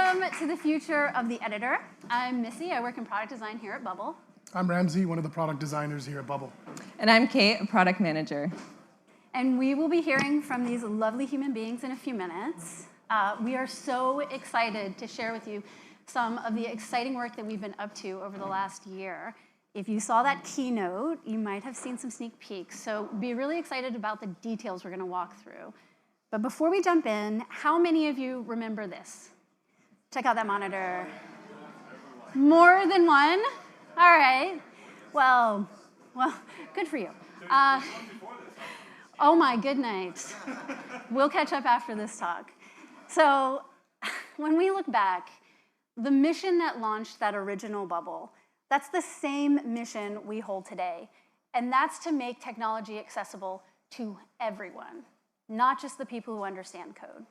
Welcome to the future of the editor. I'm Missy. I work in product design here at Bubble. I'm Ramsey, one of the product designers here at Bubble. And I'm Kate, a product manager. And we will be hearing from these lovely human beings in a few minutes. We are so excited to share with you some of the exciting work that we've been up to over the last year. If you saw that keynote, you might have seen some sneak peeks. So be really excited about the details we're going to walk through. But before we jump in, how many of you remember this? Check out that monitor. More than one? All right. Well, good for you. Oh my good night. We'll catch up after this talk. So when we look back, the mission that launched that original Bubble, that's the same mission we hold today. And that's to make technology accessible to everyone, not just the people who understand code.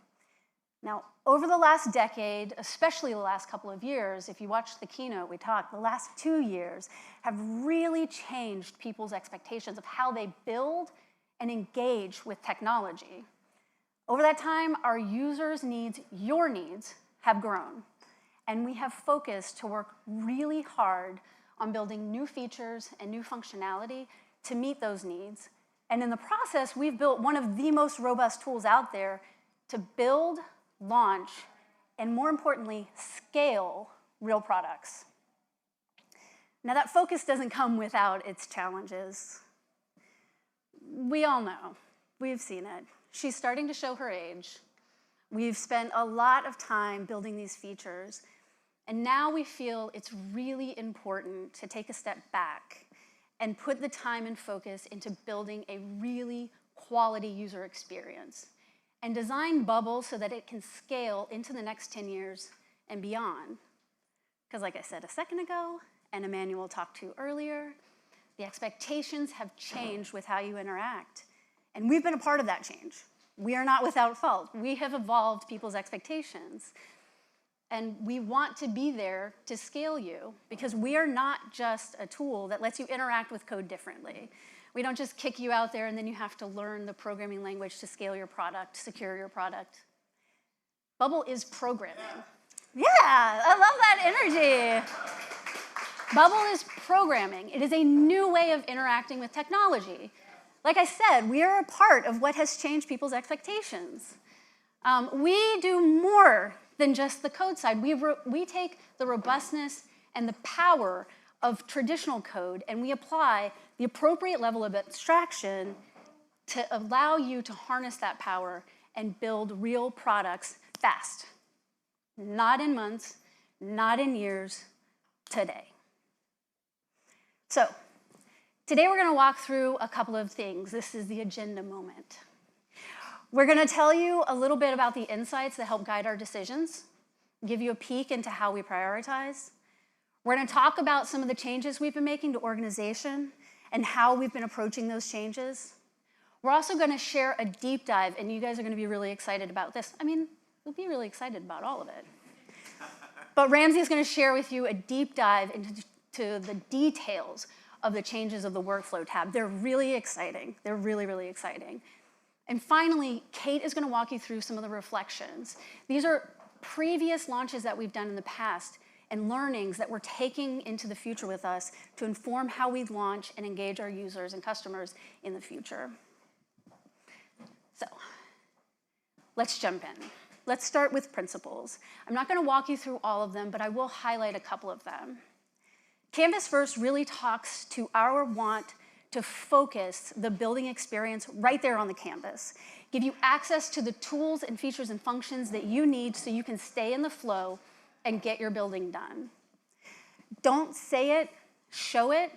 Now, over the last decade, especially the last couple of years, if you watched the keynote we talked, the last 2 years have really changed people's expectations of how they build and engage with technology. Over that time, our users' needs, your needs, have grown. And we have focused to work really hard on building new features and new functionality to meet those needs. And in the process, we've built one of the most robust tools out there to build, launch, and more importantly, scale real products. Now that focus doesn't come without its challenges. We all know, we've seen it. She's starting to show her age. We've spent a lot of time building these features, and now we feel it's really important to take a step back and put the time and focus into building a really quality user experience and design Bubble so that it can scale into the next 10 years and beyond. Because like I said a second ago, and Emmanuel talked to earlier, the expectations have changed with how you interact. And we've been a part of that change. We are not without fault. We have evolved people's expectations. And we want to be there to scale you because we are not just a tool that lets you interact with code differently. We don't just kick you out there and then you have to learn the programming language to scale your product, secure your product. Bubble is programming. Yeah, I love that energy. Bubble is programming. It is a new way of interacting with technology. Like I said, we are a part of what has changed people's expectations. We do more than just the code side. We take the robustness and the power of traditional code and we apply the appropriate level of abstraction to allow you to harness that power and build real products fast. Not in months, not in years, today. So, today we're going to walk through a couple of things. This is the agenda moment. We're going to tell you a little bit about the insights that help guide our decisions, give you a peek into how we prioritize. We're going to talk about some of the changes we've been making to organization and how we've been approaching those changes. We're also going to share a deep dive, and you guys are going to be really excited about this. I mean, we'll be really excited about all of it. But Ramsey is going to share with you a deep dive into the details of the changes of the workflow tab. They're really exciting. They're really, really exciting. And finally, Kate is going to walk you through some of the reflections. These are previous launches that we've done in the past and learnings that we're taking into the future with us to inform how we launch and engage our users and customers in the future. So let's jump in. Let's start with principles. I'm not going to walk you through all of them, but I will highlight a couple of them. Canvas First really talks to our want to focus the building experience right there on the canvas, give you access to the tools and features and functions that you need so you can stay in the flow and get your building done. Don't say it, show it.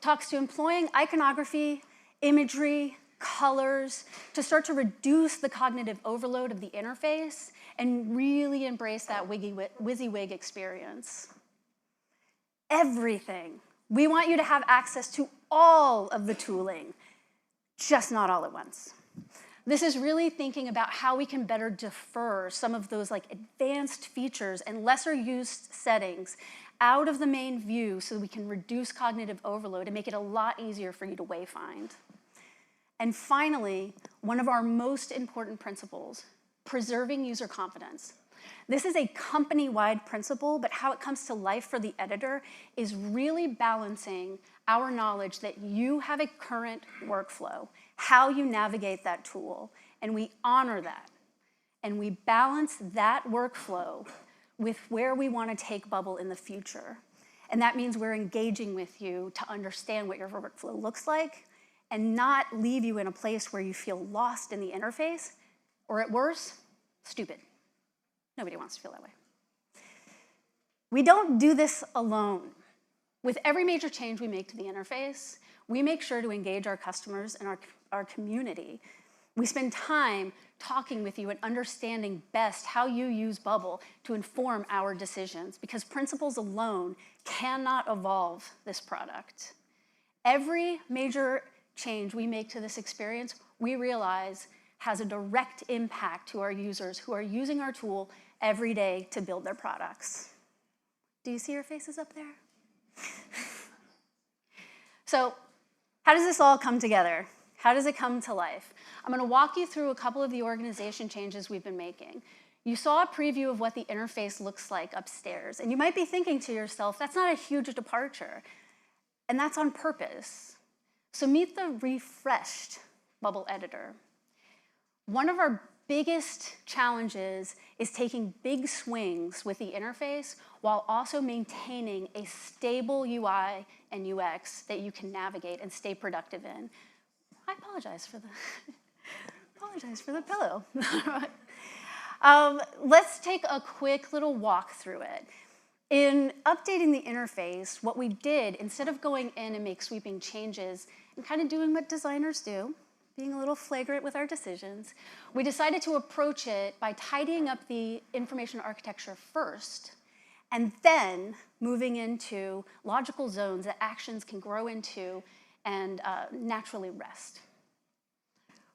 Talks to employing iconography, imagery, colors to start to reduce the cognitive overload of the interface and really embrace that WYSIWYG experience. Everything. We want you to have access to all of the tooling, just not all at once. This is really thinking about how we can better defer some of those like advanced features and lesser used settings out of the main view so we can reduce cognitive overload and make it a lot easier for you to wayfind. And finally, one of our most important principles, preserving user confidence. This is a company-wide principle, but how it comes to life for the editor is really balancing our knowledge that you have a current workflow, how you navigate that tool, and we honor that. And we balance that workflow with where we want to take Bubble in the future. And that means we're engaging with you to understand what your workflow looks like and not leave you in a place where you feel lost in the interface, or at worst, stupid. Nobody wants to feel that way. We don't do this alone. With every major change we make to the interface, we make sure to engage our customers and our community. We spend time talking with you and understanding best how you use Bubble to inform our decisions, because principles alone cannot evolve this product. Every major change we make to this experience, we realize has a direct impact to our users who are using our tool every day to build their products. Do you see your faces up there? So, how does this all come together? How does it come to life? I'm going to walk you through a couple of the organization changes we've been making. You saw a preview of what the interface looks like upstairs, and you might be thinking to yourself, that's not a huge departure, and that's on purpose. So meet the refreshed Bubble editor. One of our biggest challenges is taking big swings with the interface while also maintaining a stable UI and UX that you can navigate and stay productive in. I apologize for the pillow. Let's take a quick little walk through it. In updating the interface, what we did, instead of going in and make sweeping changes and kind of doing what designers do, being a little flagrant with our decisions, we decided to approach it by tidying up the information architecture first, and then moving into logical zones that actions can grow into and naturally rest.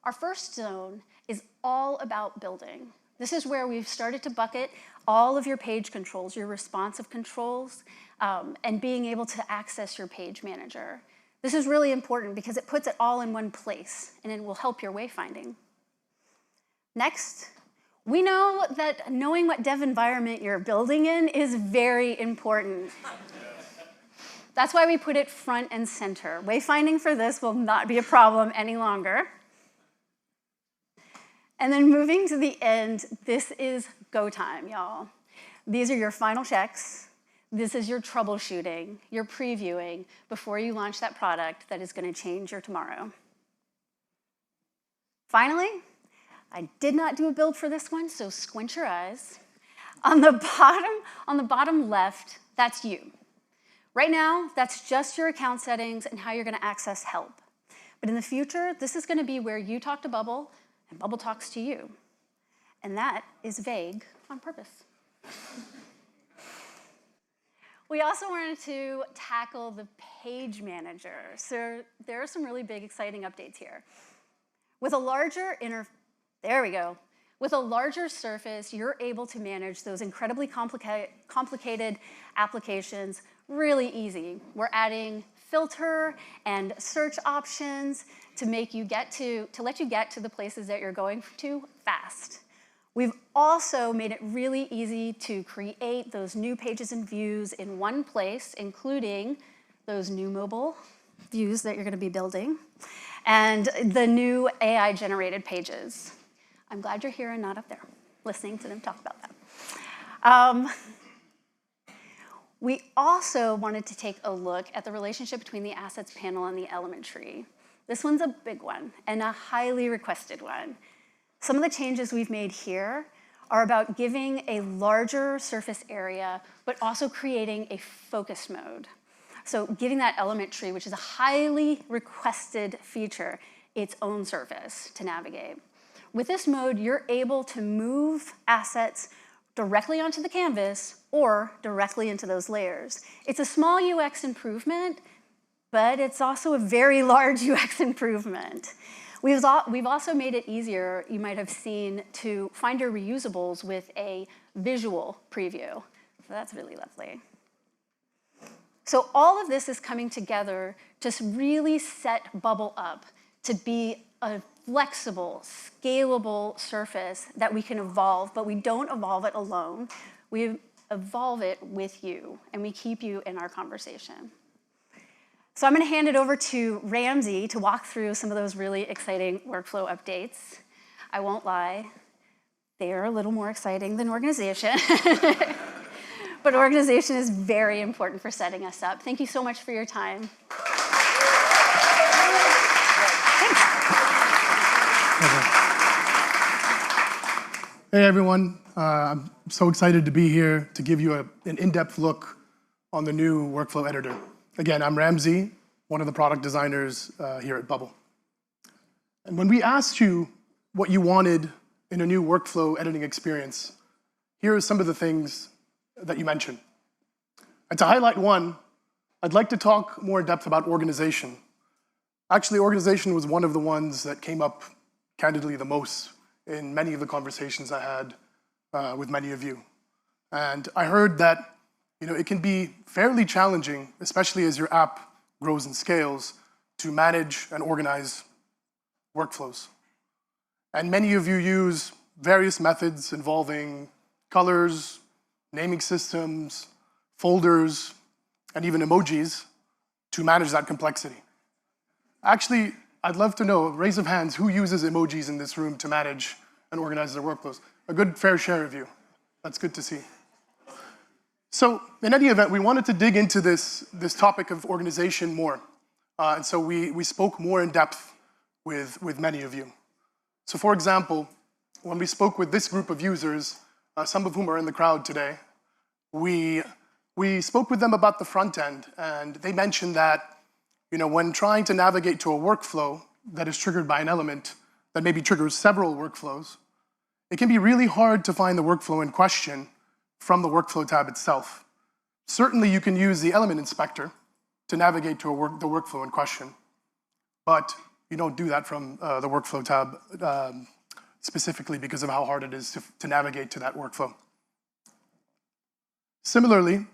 Our first zone is all about building. This is where we've started to bucket all of your page controls, your responsive controls, and being able to access your page manager. This is really important because it puts it all in one place, and it will help your wayfinding. Next, we know that knowing what dev environment you're building in is very important. That's why we put it front and center. Wayfinding for this will not be a problem any longer. And then moving to the end, this is go time, y'all. These are your final checks. This is your troubleshooting, your previewing before you launch that product that is going to change your tomorrow. Finally, I did not do a build for this one, so squint your eyes. On the bottom left, that's you. Right now, that's just your account settings and how you're going to access help. But in the future, this is going to be where you talk to Bubble and Bubble talks to you. And that is vague on purpose. We also wanted to tackle the page manager. So there are some really big, exciting updates here. With a larger With a larger surface, you're able to manage those incredibly complicated applications really easy. We're adding filter and search options to let you get to the places that you're going to fast. We've also made it really easy to create those new pages and views in one place, including those new mobile views that you're going to be building, and the new AI-generated pages. I'm glad you're here and not up there, listening to them talk about that. We also wanted to take a look at the relationship between the assets panel and the element tree. This one's a big one and a highly requested one. Some of the changes we've made here are about giving a larger surface area, but also creating a focus mode. So giving that element tree, which is a highly requested feature, its own surface to navigate. With this mode, you're able to move assets directly onto the canvas or directly into those layers. It's a small UX improvement, but it's also a very large UX improvement. We've also made it easier, you might have seen, to find your reusables with a visual preview. So that's really lovely. So all of this is coming together to really set Bubble up to be a flexible, scalable surface that we can evolve, but we don't evolve it alone. We evolve it with you, and we keep you in our conversation. So I'm going to hand it over to Ramsey to walk through some of those really exciting workflow updates. I won't lie, they are a little more exciting than organization. But organization is very important for setting us up. Thank you so much for your time. Hey everyone, I'm so excited to be here to give you an in-depth look on the new workflow editor. Again, I'm Ramsey, one of the product designers here at Bubble. And when we asked you what you wanted in a new workflow editing experience, here are some of the things that you mentioned. And to highlight one, I'd like to talk more in depth about organization. Actually, organization was one of the ones that came up candidly the most in many of the conversations I had with many of you. And I heard that it can be fairly challenging, especially as your app grows and scales, to manage and organize workflows. And many of you use various methods involving colors, naming systems, folders, and even emojis to manage that complexity. Actually, I'd love to know, raise of hands, who uses emojis in this room to manage and organize their workflows? A good fair share of you. That's good to see. So in any event, we wanted to dig into this topic of organization more. And so we spoke more in depth with many of you. So for example, when we spoke with this group of users, some of whom are in the crowd today, we spoke with them about the front end, and they mentioned that when trying to navigate to a workflow that is triggered by an element that maybe triggers several workflows, it can be really hard to find the workflow in question from the workflow tab itself. Certainly you can use the element inspector to navigate to the workflow in question, but you don't do that from the workflow tab specifically because of how hard it is to navigate to that workflow. Similarly,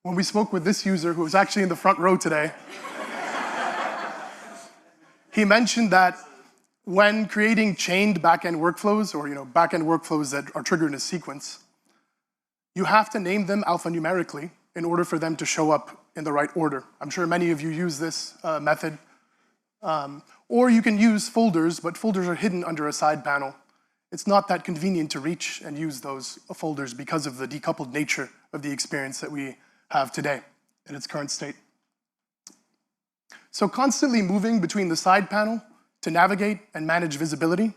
when we spoke with this user who was actually in the front row today, he mentioned that when creating chained backend workflows or backend workflows that are triggered in a sequence, you have to name them alphanumerically in order for them to show up in the right order. I'm sure many of you use this method. Or you can use folders, but folders are hidden under a side panel. It's not that convenient to reach and use those folders because of the decoupled nature of the experience that we have today in its current state. So constantly moving between the side panel to navigate and manage visibility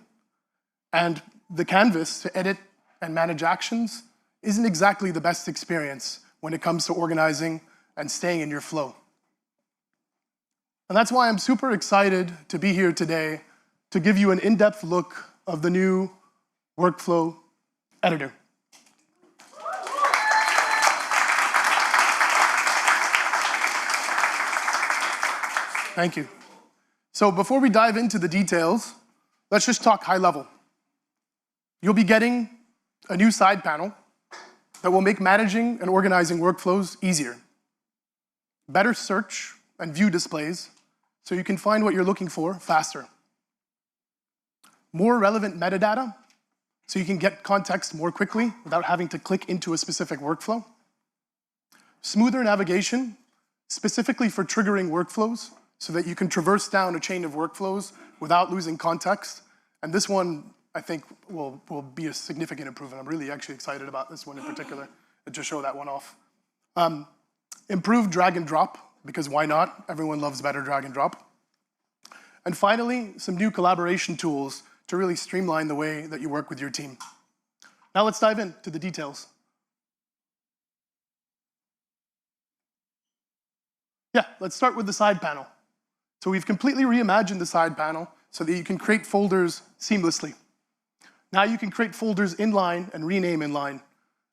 and the canvas to edit and manage actions isn't exactly the best experience when it comes to organizing and staying in your flow. And that's why I'm super excited to be here today to give you an in-depth look of the new workflow editor. Thank you. So before we dive into the details, let's just talk high level. You'll be getting a new side panel that will make managing and organizing workflows easier. Better search and view displays so you can find what you're looking for faster. More relevant metadata so you can get context more quickly without having to click into a specific workflow. Smoother navigation, specifically for triggering workflows so that you can traverse down a chain of workflows without losing context. And this one, I think, will be a significant improvement. I'm really actually excited about this one in particular, to show that one off. Improved drag and drop, because why not? Everyone loves better drag and drop. And finally, some new collaboration tools to really streamline the way that you work with your team. Now let's dive into the details. Yeah, let's start with the side panel. So we've completely reimagined the side panel so that you can create folders seamlessly. Now you can create folders inline and rename inline.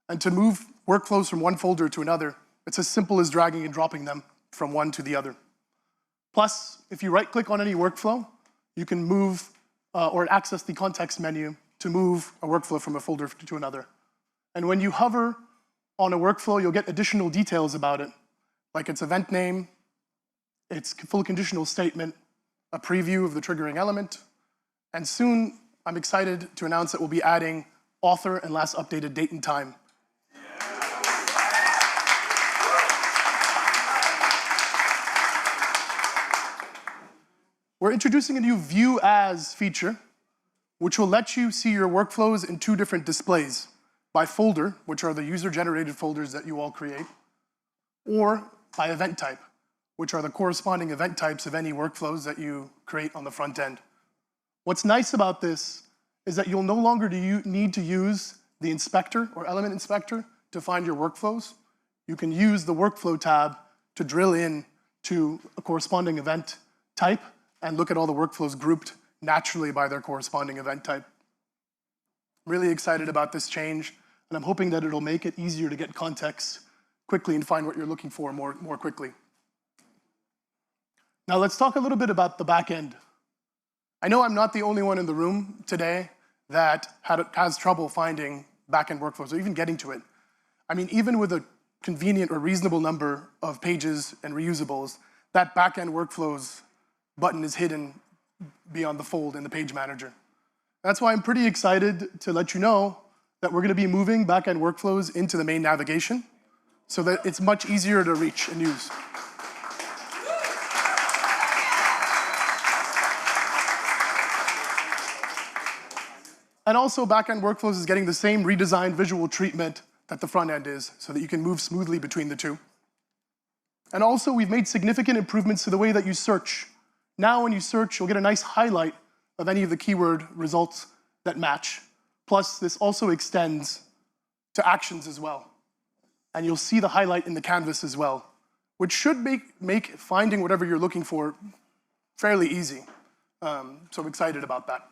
And to move workflows from one folder to another, it's as simple as dragging and dropping them from one to the other. Plus, if you right-click on any workflow, you can move or access the context menu to move a workflow from a folder to another. And when you hover on a workflow, you'll get additional details about it, like its event name, its full conditional statement, a preview of the triggering element, And soon, I'm excited to announce that we'll be adding author and last updated date and time. We're introducing a new View As feature, which will let you see your workflows in 2 different displays, by folder, which are the user-generated folders that you all create, or by event type, which are the corresponding event types of any workflows that you create on the front end. What's nice about this is that you'll no longer need to use the inspector or element inspector to find your workflows. You can use the workflow tab to drill in to a corresponding event type and look at all the workflows grouped naturally by their corresponding event type. I'm really excited about this change, and I'm hoping that it'll make it easier to get context quickly and find what you're looking for more quickly. Now let's talk a little bit about the back end. I know I'm not the only one in the room today that has trouble finding back-end workflows or even getting to it. I mean, even with a convenient or reasonable number of pages and reusables, that back-end workflows button is hidden beyond the fold in the page manager. That's why I'm pretty excited to let you know that we're going to be moving back-end workflows into the main navigation so that it's much easier to reach and use. And also, back-end workflows is getting the same redesigned visual treatment that the front end is so that you can move smoothly between the two. And also, we've made significant improvements to the way that you search. Now, when you search, you'll get a nice highlight of any of the keyword results that match. Plus, this also extends to actions as well. And you'll see the highlight in the canvas as well, which should make finding whatever you're looking for fairly easy. So I'm excited about that.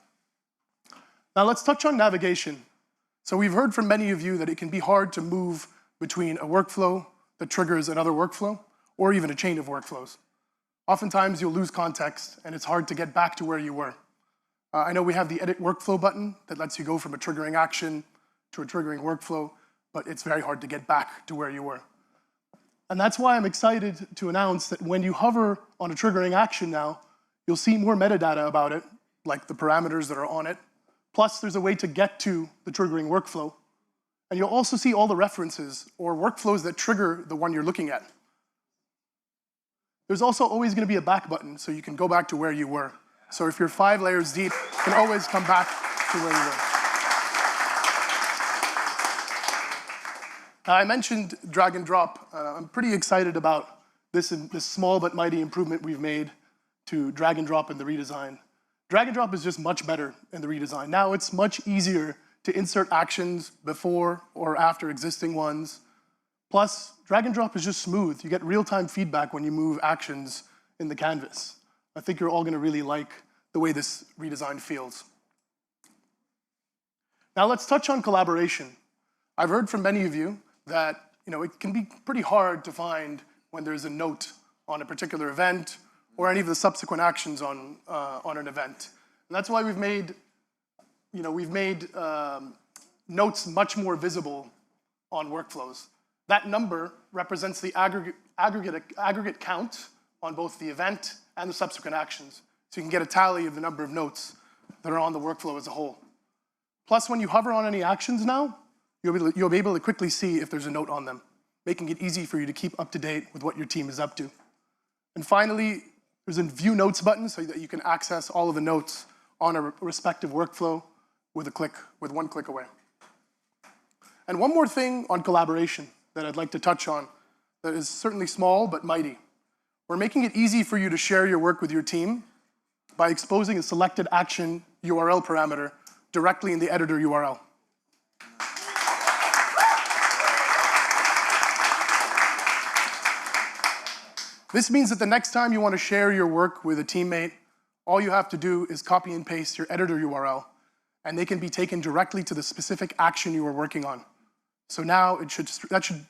Now, let's touch on navigation. So we've heard from many of you that it can be hard to move between a workflow that triggers another workflow, or even a chain of workflows. Oftentimes, you'll lose context, and it's hard to get back to where you were. I know we have the Edit Workflow button that lets you go from a triggering action to a triggering workflow, but it's very hard to get back to where you were. And that's why I'm excited to announce that when you hover on a triggering action now, you'll see more metadata about it, like the parameters that are on it. Plus, there's a way to get to the triggering workflow. And you'll also see all the references or workflows that trigger the one you're looking at. There's also always going to be a back button, so you can go back to where you were. So if you're 5 layers deep, you can always come back to where you were. I mentioned drag and drop. I'm pretty excited about this small but mighty improvement we've made to drag and drop in the redesign. Drag and drop is just much better in the redesign. Now it's much easier to insert actions before or after existing ones. Plus, drag and drop is just smooth. You get real-time feedback when you move actions in the canvas. I think you're all going to really like the way this redesign feels. Now let's touch on collaboration. I've heard from many of you that it can be pretty hard to find when there's a note on a particular event or any of the subsequent actions on an event. And that's why we've made notes much more visible on workflows. That number represents the aggregate count on both the event and the subsequent actions. So you can get a tally of the number of notes that are on the workflow as a whole. Plus, when you hover on any actions now, you'll be able to quickly see if there's a note on them, making it easy for you to keep up to date with what your team is up to. And finally, there's a View Notes button so that you can access all of the notes on a respective workflow with one click away. And one more thing on collaboration that I'd like to touch on that is certainly small but mighty. We're making it easy for you to share your work with your team by exposing a selected action URL parameter directly in the editor URL. This means that the next time you want to share your work with a teammate, all you have to do is copy and paste your editor URL, and they can be taken directly to the specific action you are working on. So now that should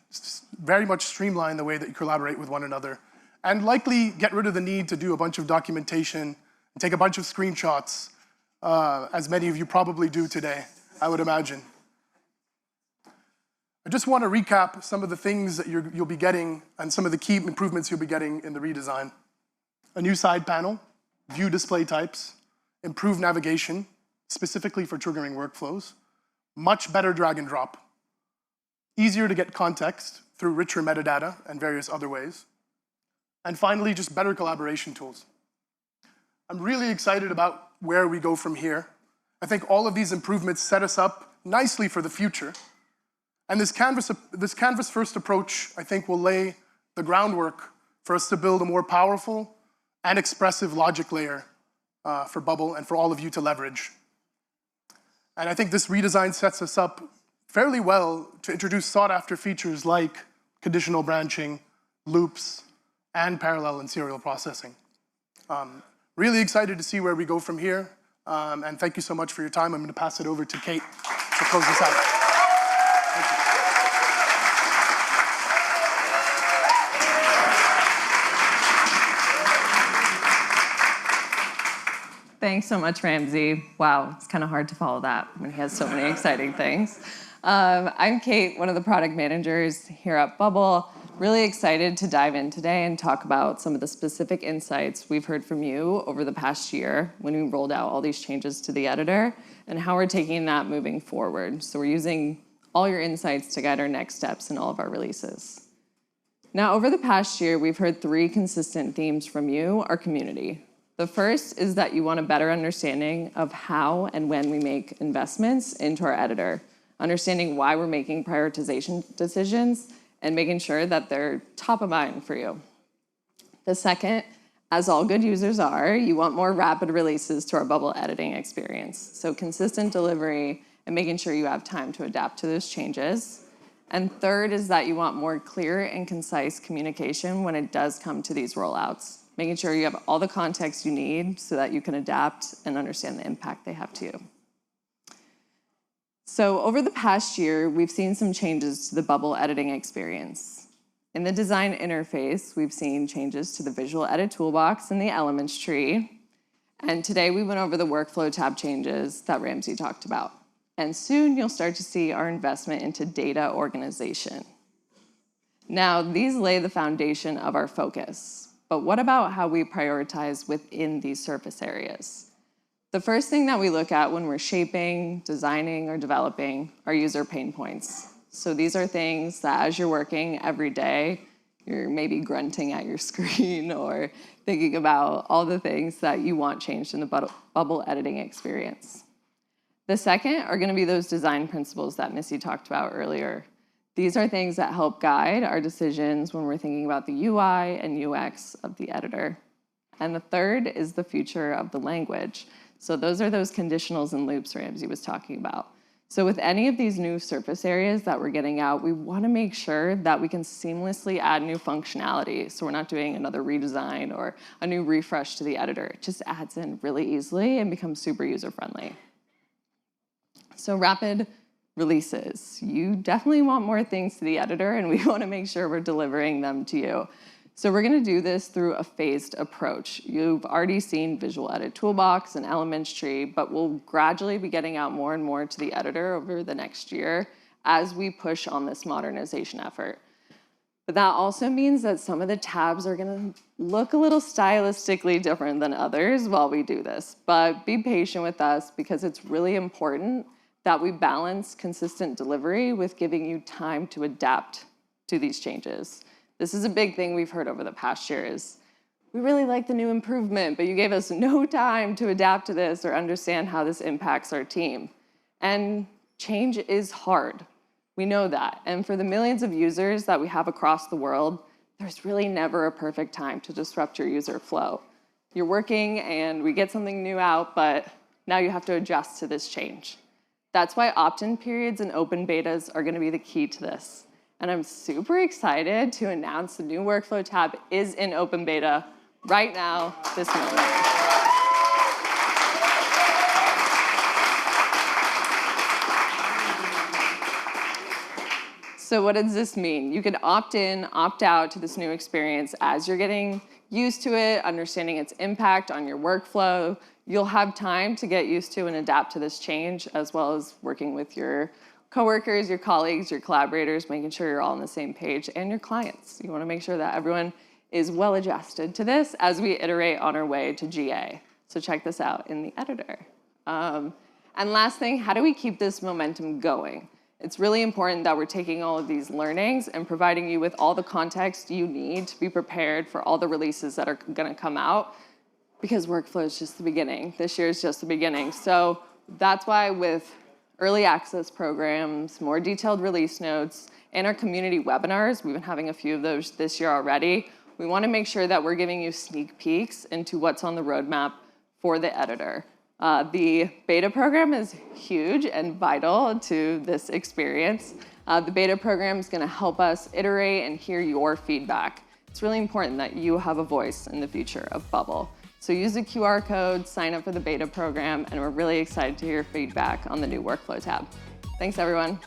very much streamline the way that you collaborate with one another, and likely get rid of the need to do a bunch of documentation and take a bunch of screenshots, as many of you probably do today, I would imagine. I just want to recap some of the things that you'll be getting and some of the key improvements you'll be getting in the redesign. A new side panel, view display types, improved navigation, specifically for triggering workflows, much better drag and drop, easier to get context through richer metadata and various other ways, and finally, just better collaboration tools. I'm really excited about where we go from here. I think all of these improvements set us up nicely for the future. And this canvas-first approach, I think, will lay the groundwork for us to build a more powerful and expressive logic layer for Bubble and for all of you to leverage. And I think this redesign sets us up fairly well to introduce sought-after features like conditional branching, loops, and parallel and serial processing. Really excited to see where we go from here. And thank you so much for your time. I'm going to pass it over to Kate to close this out. Thank you. Thanks so much, Ramsey. Wow, it's kind of hard to follow that when he has so many exciting things. I'm Kate, one of the product managers here at Bubble. Really excited to dive in today and talk about some of the specific insights we've heard from you over the past year when we rolled out all these changes to the editor and how we're taking that moving forward. So we're using all your insights to guide our next steps in all of our releases. Now, over the past year, we've heard 3 consistent themes from you, our community. The first is that you want a better understanding of how and when we make investments into our editor, understanding why we're making prioritization decisions, and making sure that they're top of mind for you. The second, as all good users are, you want more rapid releases to our Bubble editing experience. So consistent delivery and making sure you have time to adapt to those changes. And third is that you want more clear and concise communication when it does come to these rollouts, making sure you have all the context you need so that you can adapt and understand the impact they have to you. So over the past year, we've seen some changes to the Bubble editing experience. In the design interface, we've seen changes to the visual edit toolbox and the elements tree. And today we went over the workflow tab changes that Ramsey talked about. And soon you'll start to see our investment into data organization. Now, these lay the foundation of our focus. But what about how we prioritize within these surface areas? The first thing that we look at when we're shaping, designing, or developing are user pain points. So these are things that as you're working every day, you're maybe grunting at your screen or thinking about all the things that you want changed in the Bubble editing experience. The second are going to be those design principles that Missy talked about earlier. These are things that help guide our decisions when we're thinking about the UI and UX of the editor. And the third is the future of the language. So those are those conditionals and loops Ramsey was talking about. So with any of these new surface areas that we're getting out, we want to make sure that we can seamlessly add new functionality. So we're not doing another redesign or a new refresh to the editor. It just adds in really easily and becomes super user-friendly. So rapid releases. You definitely want more things to the editor, and we want to make sure we're delivering them to you. So we're going to do this through a phased approach. You've already seen Visual Edit Toolbox and Elements Tree, but we'll gradually be getting out more and more to the editor over the next year as we push on this modernization effort. But that also means that some of the tabs are going to look a little stylistically different than others while we do this. But be patient with us because it's really important that we balance consistent delivery with giving you time to adapt to these changes. This is a big thing we've heard over the past year is, we really like the new improvement, but you gave us no time to adapt to this or understand how this impacts our team. And change is hard. We know that. And for the millions of users that we have across the world, there's really never a perfect time to disrupt your user flow. You're working and we get something new out, but now you have to adjust to this change. That's why opt-in periods and open betas are going to be the key to this. And I'm super excited to announce the new workflow tab is in open beta right now, this moment. So what does this mean? You can opt in, opt out to this new experience as you're getting used to it, understanding its impact on your workflow. You'll have time to get used to and adapt to this change, as well as working with your coworkers, your colleagues, your collaborators, making sure you're all on the same page, and your clients. You want to make sure that everyone is well adjusted to this as we iterate on our way to GA. So check this out in the editor. And last thing, how do we keep this momentum going? It's really important that we're taking all of these learnings and providing you with all the context you need to be prepared for all the releases that are gonna come out, because workflow is just the beginning. This year is just the beginning. So that's why with early access programs, more detailed release notes, and our community webinars, we've been having a few of those this year already, we wanna make sure that we're giving you sneak peeks into what's on the roadmap for the editor. The beta program is huge and vital to this experience. The beta program is gonna help us iterate and hear your feedback. It's really important that you have a voice in the future of Bubble. So use the QR code, sign up for the beta program, and we're really excited to hear feedback on the new workflow tab. Thanks, everyone.